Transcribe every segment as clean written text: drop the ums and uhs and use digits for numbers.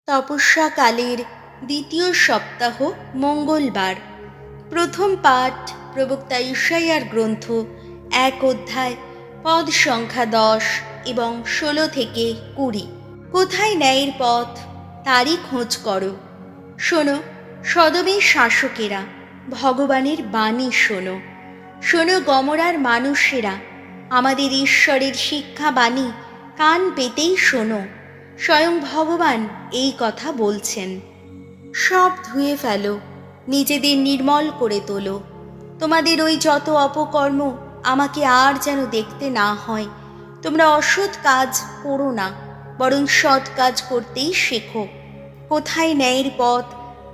তপস্যাকালের দ্বিতীয় সপ্তাহ মঙ্গলবার। প্রথম পাঠ প্রবক্তা ইশাইয়ার গ্রন্থ 1 অধ্যায় পদ সংখ্যা 10 এবং 16 থেকে 20। কোথায় ন্যায়ের পথ তারই খোঁজ করো। শোনো সদমের শাসকেরা, ভগবানের বাণী শোনো। শোনো গমরার মানুষেরা, আমাদের ঈশ্বরের শিক্ষা বাণী কান পেতেই শোনো। স্বয়ং ভগবান এই কথা বলছেন। সব ধুয়ে ফেলো, নিজেদের নির্মল করে তোলো। তোমাদের ওই যত অপকর্ম আমাকে আর যেন দেখতে না হয়। তোমরা অসৎ কাজ করো না, বরং সৎ কাজ করতেই শেখো। কোথায় ন্যায়ের পথ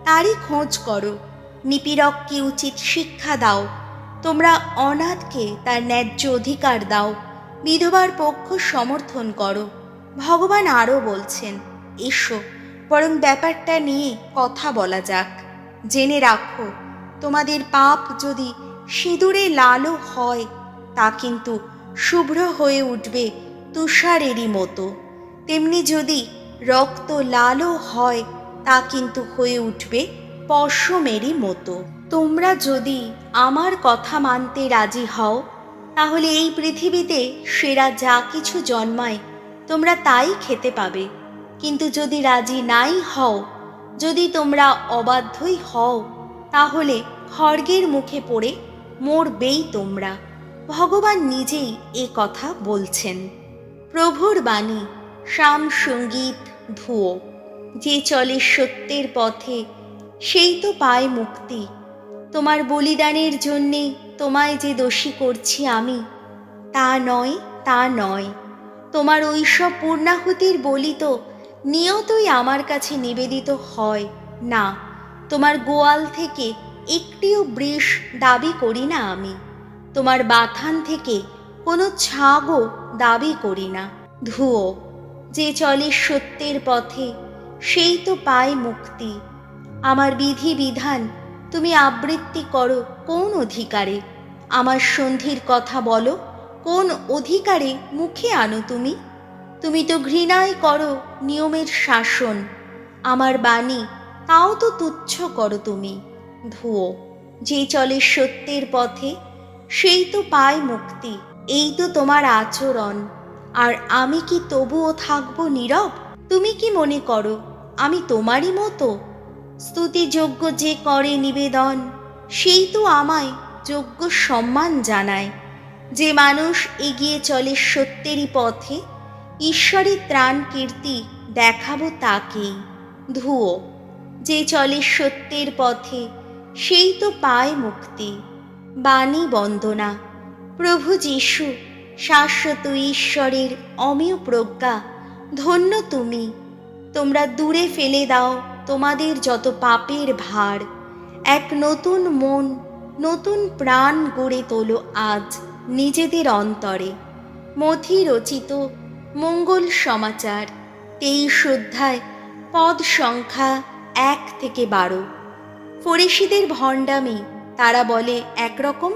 তারই খোঁজ করো। নিপীড়ককে উচিত শিক্ষা দাও। তোমরা অনাথকে তার ন্যায্য অধিকার দাও। বিধবার পক্ষ সমর্থন করো। ভগবান আরও বলছেন, এসো বরং ব্যাপারটা নিয়ে কথা বলা যাক। জেনে রাখো, তোমাদের পাপ যদি সিঁদুরে লালও হয়, তা কিন্তু শুভ্র হয়ে উঠবে তুষারেরই মতো। তেমনি যদি রক্ত লালও হয়, তা কিন্তু হয়ে উঠবে পশমেরই মতো। তোমরা যদি আমার কথা মানতে রাজি হও, তাহলে এই পৃথিবীতে সেরা যা কিছু জন্মায় তোমরা তাই খেতে পাবে। কিন্তু যদি রাজি নাই হও, যদি তোমরা অবাধ্যই হও, তাহলে খড়গের মুখে পড়ে মরবেই তোমরা। ভগবান নিজেই এ কথা বলছেন। প্রভুর বাণী, শাম সঙ্গীত ধুয়ো। যে চলে সত্যের পথে সেই তো পায় মুক্তি। তোমার বলিদানের জন্যে তোমায় যে দোষী করছি আমি, তা নয়, তা নয়। তোমার ওইসব পূর্ণাহুতির বলি তো নিয়তই আমার কাছে নিবেদিত হয় না। তোমার গোয়াল থেকে একটিও বৃষ দাবি করি না আমি। তোমার বাথান থেকে কোনো ছাগও দাবি করি না। ধুয়ো। যে চলে সত্যের পথে সেই তো পায় মুক্তি। আমার বিধি বিধান তুমি আবৃত্তি করো কোন অধিকারে? আমার সন্ধির কথা বলো কোন অধিকারে মুখে আনো তুমি? তুমি তো ঘৃণাই করো নিয়মের শাসন। আমার বাণী তাও তো তুচ্ছ করো তুমি। ধুয়ো। যে চলে সত্যের পথে সেই তো পায় মুক্তি। এই তো তোমার আচরণ। আর আমি কি তবুও থাকবো নীরব? তুমি কি মনে করো আমি তোমারই মতো? স্তুতিযোগ্য যে করে নিবেদন, সেই তো আমায় যোগ্য সম্মান জানায়। যে মানুষ এগিয়ে চলে সত্যেরই পথে, ঈশ্বরের ত্রাণ কীর্তি দেখাবো তাকেই। ধুয়ো। যে চলে সত্যের পথে সেই তো পায় মুক্তি। বাণী বন্দনা। প্রভু যীশু, শাশ্বত ঈশ্বরের অমেয় প্রজ্ঞা, ধন্য তুমি। তোমরা দূরে ফেলে দাও তোমাদের যত পাপের ভার। এক নতুন মন, নতুন প্রাণ গড়ে তোলো আজ নিজেদের অন্তরে। মথি রচিত মঙ্গল সমাচার 23 অধ্যায় পদ সংখ্যা 1 থেকে 12। ফরিসিদের ভণ্ডামি, তারা বলে একরকম,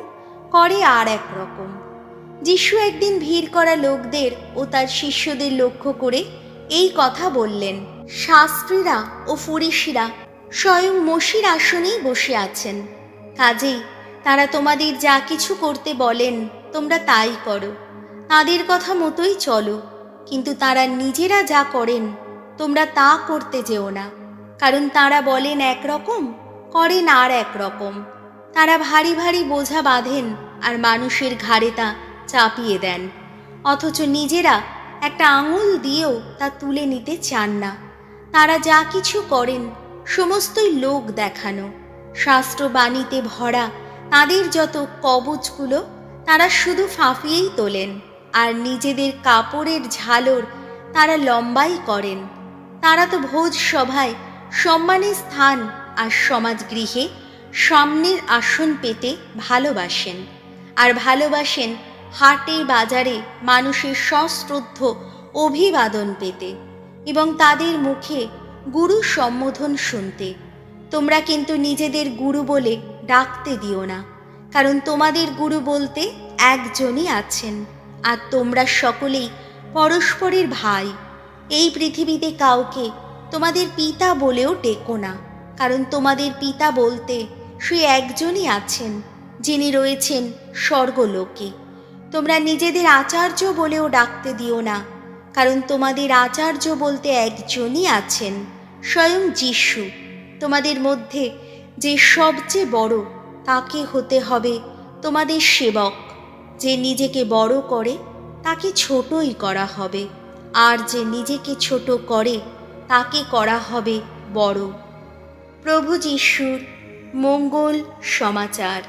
করে আর একরকম। যিশু একদিন ভিড় করা লোকদের ও তার শিষ্যদের লক্ষ্য করে এই কথা বললেন। শাস্ত্রীরা ও ফরিসিরা স্বয়ং মসির আসনেই বসে আছেন। কাজেই তারা তোমাদের যা কিছু করতে বলেন তোমরা তাই করো, তাদের কথা মতোই চলো। কিন্তু তারা নিজেরা যা করেন তোমরা তা করতে যেও না, কারণ তারা বলেন একরকম, করেন আর একরকম। তারা ভারী ভারী বোঝা বাঁধেন আর মানুষের ঘাড়ে তা চাপিয়ে দেন, অথচ নিজেরা একটা আঙুল দিয়েও তা তুলে নিতে চান না। তারা যা কিছু করেন সমস্তই লোক দেখানো। শাস্ত্রবাণীতে ভরা তাদের যত কবচগুলো তারা শুধু ফাঁপিয়েই তোলেন, আর নিজেদের কাপড়ের ঝালর তারা লম্বাই করেন। তারা তো ভোজ সভায় সম্মানের স্থান আর সমাজগৃহে সামনের আসন পেতে ভালোবাসেন, আর ভালোবাসেন হাটে বাজারে মানুষের সশ্রদ্ধ অভিবাদন পেতে এবং তাদের মুখে গুরু সম্বোধন শুনতে। তোমরা কিন্তু নিজেদের গুরু বলে ডাকতে দিও না, কারণ তোমাদের গুরু বলতে একজনই আছেন, আর তোমরা সকলেই পরস্পরের ভাই। এই পৃথিবীতে কাউকে তোমাদের পিতা বলেও ডেকো না, কারণ তোমাদের পিতা বলতে সে একজনই আছেন, যিনি রয়েছেন স্বর্গলোকে। তোমরা নিজেদের আচার্য বলেও ডাকতে দিও না, কারণ তোমাদের আচার্য বলতে একজনই আছেন, স্বয়ং যিশু। তোমাদের মধ্যে যে সবচেয়ে বড়, তাকে হতে হবে তোমাদের সেবক। যে নিজেকে বড় করে, তাকে ছোটই করা হবে, আর যে নিজেকে ছোট করে, তাকে করা হবে বড়। প্রভু যিশুর মঙ্গল সমাচার।